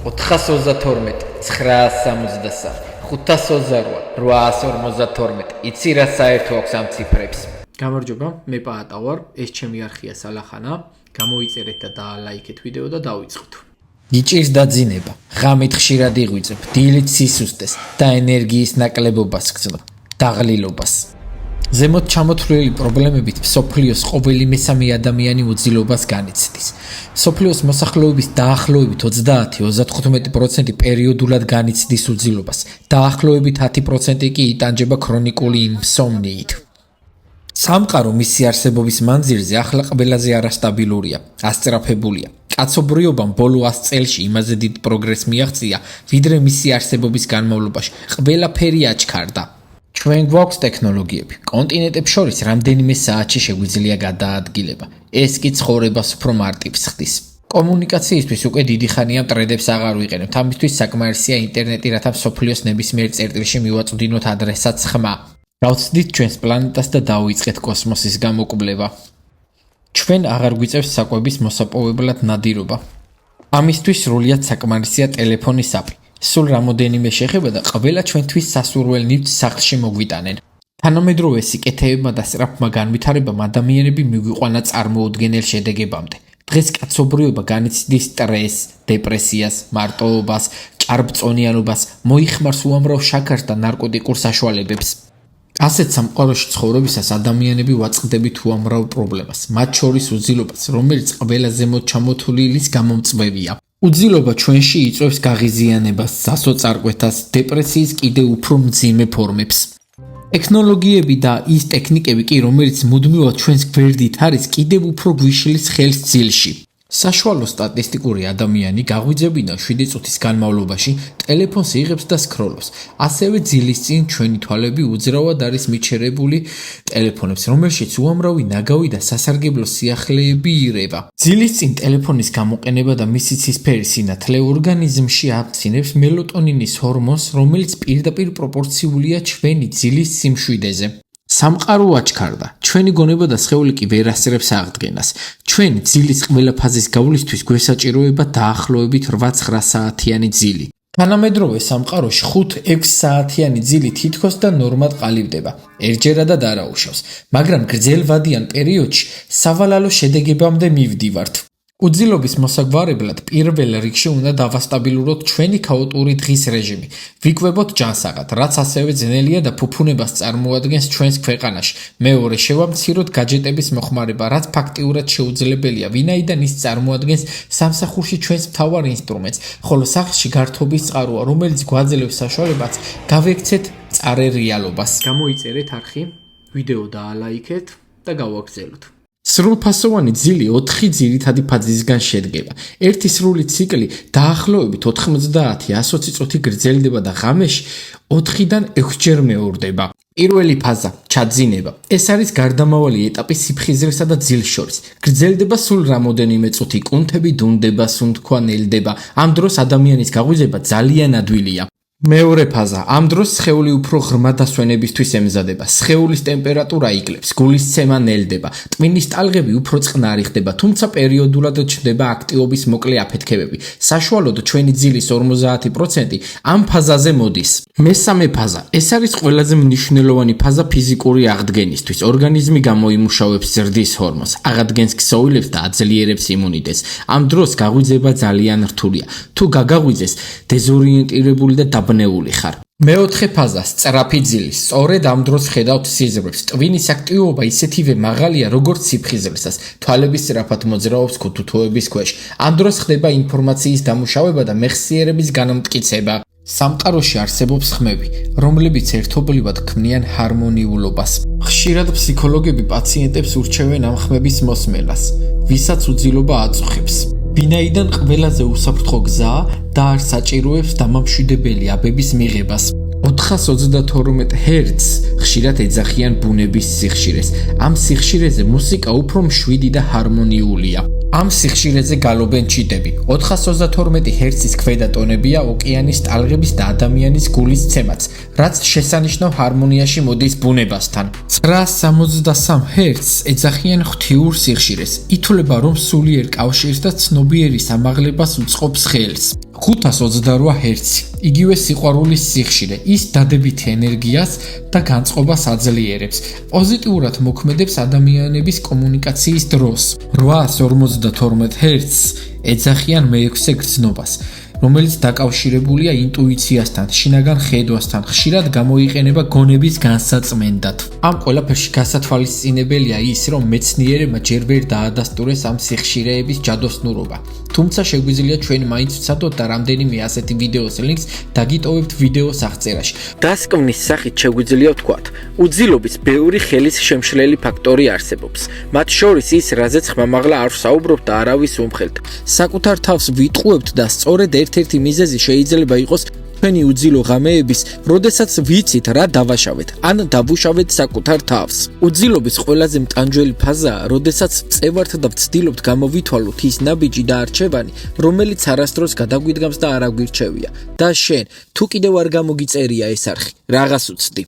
432, 963, 528, 852. იცი რა საერთო აქვს ამ ციფრებს? გამარჯობა, მე პაატა ვარ, ეს ჩემი არხია სალახანა. გამოიწერეთ და დაალაიქეთ ვიდეო და დავიწყოთ. იჭირს დაძინება, ღამით ხშირად იღვიძებ, დილით სისუსტეს და ენერგიის ნაკლებობას გრძნობ, დაღლილობას. ზემოთ ჩამოთვლილი პრობლემებით მსოფლიოს ყოველი მესამე ადამიანი უძილობას განიცდის. მსოფლიოს მოსახლეობის დაახლოებით 30-35% პერიოდულად განიცდის უძილობას, დაახლოებით 10% კი იტანჯება ქრონიკული ინსომნიით. სამყარო მისი არსებობის მანძილზე ახლა ყველაზე არასტაბილურია, ასწრაფებულია. კაცობრიობამ ბოლო 100 წელში იმაზე დიდ პროგრესს მიაღწია, ვიდრე მისი არსებობის განმავლობაში. ყველაფერი აჩქარდა. ჩვენ გვაქვს ტექნოლოგიები. კონტინენტებს შორის რამდენიმე საათში შეგვიძლია გადაადგილება. ეს კი ცხოვრებას უფრო მარტივს ხდის. კომუნიკაციისთვის უკვე დიდი ხანია მტრედებს აღარ ვიყენებთ. ამისთვის საკმარისია ინტერნეტი, რათა მსოფლიოს ნებისმიერ წერტილში მივაწვდინოთ ადრესაც ხმა. გავცდით ჩვენს პლანეტას და დავიწყეთ კოსმოსის გამოკვლევა. ჩვენ აღარ გვიწევს საკვების მოსაპოვებლად ნადირობა. ამისთვის სრულიად საკმარისია ტელეფონის აპი. სულ რამოდენიმე შეხება და ყველა ჩვენთვის სასურველ ნივთს სახლში მოგვიტანენ. თანამედროვე სიკეთეებმა და სწრაფმა განვითარებამ ადამიანები მიგვიყვანა წარმოუდგენელ შედეგებამდე. დღეს კაცობრიობა განიცდის სტრესს, დეპრესიას, მარტოობას, ჭარბწონიანობას, მოიხმარს უამრავ შაქარს და ნარკოტიკულ საშუალებებს. ასეთ სამყაროში ცხოვრებისას ადამიანები ვაწყდებით უამრავ პრობლემას, მათ შორის უძილობას, რომელიც ყველაზე ზემოთ ჩამოთვლილის გამომწვევია. უძილობა ჩვენში იწვევს გაღიზიანებას, სასოწარკვეთას, დეპრესიის კიდევ უფრო მძიმე ფორმებს. ტექნოლოგიები და ის ტექნიკები კი, რომელიც მუდმივად ჩვენს გვერდით არის, კიდევ უფრო გვიშლის ხელს ძილში. საშუალო სტატისტიკური ადამიანი გაღვიძებიდან 7 წუთის განმავლობაში ტელეფონს იღებს და სკროლობს. ასევე ძილის წინ ჩვენი თვალები უძრავად არის მიჩერებული ტელეფონებს, რომელშიც უამრავი ნაგავი და სასარგებლო სიახლეები ირევა. ძილის წინ ტელეფონის გამოყენება და მისი ცისფერი სინათლე ორგანიზმში აფცინებს მელატონინის ჰორმონს, რომელიც პირდაპირ პროპორციულია ჩვენი ძილის სიმშვიდეზე. სამყარო აჩქარდა. ჩვენი გონება და სხეული კი ვერ ასწრებს აღდგენას. ჩვენი ძილის ყველა ფაზის გავლისთვის გვესაჭიროება დაახლოებით 8-9 საათიანი ძილი. თანამედროვე სამყაროში 5-6 საათიანი ძილი თითქოს და ნორმად ყალიბდება. ერთჯერადად არაუშავს, მაგრამ გრძელვადიან პერიოდში სავალალო შედეგებამდე მივდივართ. უძილობის მოსაგვარებლად პირველ რიგში უნდა დავასტაბილუროთ ჩვენი ქაოტური დღის რეჟიმი. ვიკვებოთ ჯანსაღად, რაც ასევე ძნელია და ფუფუნებას წარმოადგენს ჩვენს ქვეყანაში. მეორე, შევამციროთ გაჯეტების მოხმარება, რაც ფაქტიურად შეუძლებელია, ვინაიდან ის წარმოადგენს სამსახურში ჩვენს მთავარ ინსტრუმენტს, ხოლო სახლში გართობის წყაროა, რომელიც გვაძლევს საშუალებას გავექცეთ მწარე რეალობას. გამოიწერეთ არხი, ვიდეო დაალაიქეთ და გავაგრძელოთ. სრულფასოვანი ძილი 4 ძირითადი ფაზისგან შედგება. ერთი სრული ციკლი დაახლოებით 90-120 წუთი გრძელდება და ღამეში 4-დან 6 ჯერ მეორდება. პირველი ფაზა ჩაძინება. ეს არის გარდამავალი ეტაპი სიფხიზრესა და ძილს შორის. გრძელდება სულ რამოდენიმე წუთი, კუნთები დუნდება, სუნთქვა ნელდება. ამ დროს ადამიანის გაღვიძება ძალიან ადვილია. მეორე ფაზა. ამ დროს სხეული უფრო ღრმა დასვენებისთვის ემზადება. სხეულის ტემპერატურა იკლებს, გულისცემა ნელდება, ტვინის ტალღები უფრო წყნარი ხდება, თუმცა პერიოდულად ჩნდება აქტივობის მოკლე აფეთქებები. საშუალოდ ჩვენი ძილის 50% ამ ფაზაზე მოდის. მესამე ფაზა. ეს არის ყველაზე მნიშვნელოვანი ფაზა ფიზიკური აღდგენისთვის. ორგანიზმი გამოიმუშავებს ზრდის ჰორმონს, აღადგენს ქსოვილებს და აძლიერებს იმუნიტეტს. ამ დროს გაღვიძება ძალიან რთულია. თუ გაგაღვიძეს, დეზორიენტირებული და დაბნეული ხარ. მეოთხე ფაზა სწრაფი ძილი. სწორედ ამ დროს ხედავთ სიზმრებს. ტვინის აქტივობა ისეთივე მაღალია, როგორც სიფხიზრესას. თვალები სწრაფად მოძრაობს ქუთუთოების ქვეშ. ამ დროს ხდება ინფორმაციის დამუშავება და მეხსიერების განმტკიცება. სამყაროში არსებობს ხმები, რომლებიც ერთობლივად ქმნიან ჰარმონიულობას. ხშირად ფსიქოლოგები პაციენტებს ურჩევენ ამ ხმების მოსმენას, ვისაც უძილობა აწუხებს. ვინაიდან ყველაზე უსაფრთხო გზაა და არ საჭიროებს დამამშვიდებელი აბების მიღებას. 422 ჰერცს ხშირად ეძახიან ბუნების სიხშირეს. ამ სიხშირეზე მუსიკა უფრო მშვიდი და ჰარმონიულია. ამ სიხშირეზე გალობენ ჩიტები. 422 ჰერცის ქვედა ტონებია ოკეანის ტალღების და ადამიანის გულისცემაც, რაც შესანიშნავ ჰარმონიაში მოდის ბუნებასთან. 963 ჰერცს ეძახიან ღვთიურ სიხშირეს. ითვლება, რომ სულიერ კავშირს და ცნობიერი სამაღლებას უწყობს ხელს. 528 ჰერცი. იგივე სიყვარულის სიხშირე. ის დადებითი ენერგიას და განწყობას აძლიერებს. პოზიტიურად მოქმედებს ადამიანების კომუნიკაციის დროს. 852 ჰერცს ეძახიან მეექვსე გრძნობას, რომელიც დაკავშირებულია ინტუიციასთან, შინაგან ხედვასთან, ხშირად გამოიყენება გონების განსაწმენდად. ამ ყველაფერში გასათვალისწინებელია ის, რომ მეცნიერებმა ჯერ ვერ დაადასტურეს ამ სიხშირეების ჯადოსნურობა. თუმცა შეგვიძლია ჩვენ მაინც ვცადოთ და რამდენიმე ასეთი ვიდეოს ლინკს დაგიტოვებთ ვიდეოს აღწერაში. დასკვნის სახით შეგვიძლია ვთქვათ, უძილობის ბევრი ხელის შემშლელი ფაქტორი არსებობს. მათ შორის ის, რაზეც ხმამაღლა არ ვსაუბრობთ და არავის უმხელთ. საკუთარ თავს ვიტყუებთ და სწორედ ერთ-ერთი მიზეზი შეიძლება იყოს ჩვენი უძილო ღამეების, როდესაც ვიცით რა დავაშავეთ, ან დავუშავეთ საკუთარ თავს. უძილობის ყველაზე მტანჯველი ფაზაა, როდესაც წევართ და ვცდილობთ გამოვითვალოთ ის ნაბიჯი და არჩევანი, რომელიც არასდროს გადაგვიდგამს და არ აგვირჩევია. და შენ, თუ კიდევ არ გამოგიწერია ეს არხი, რაღაც უცდი.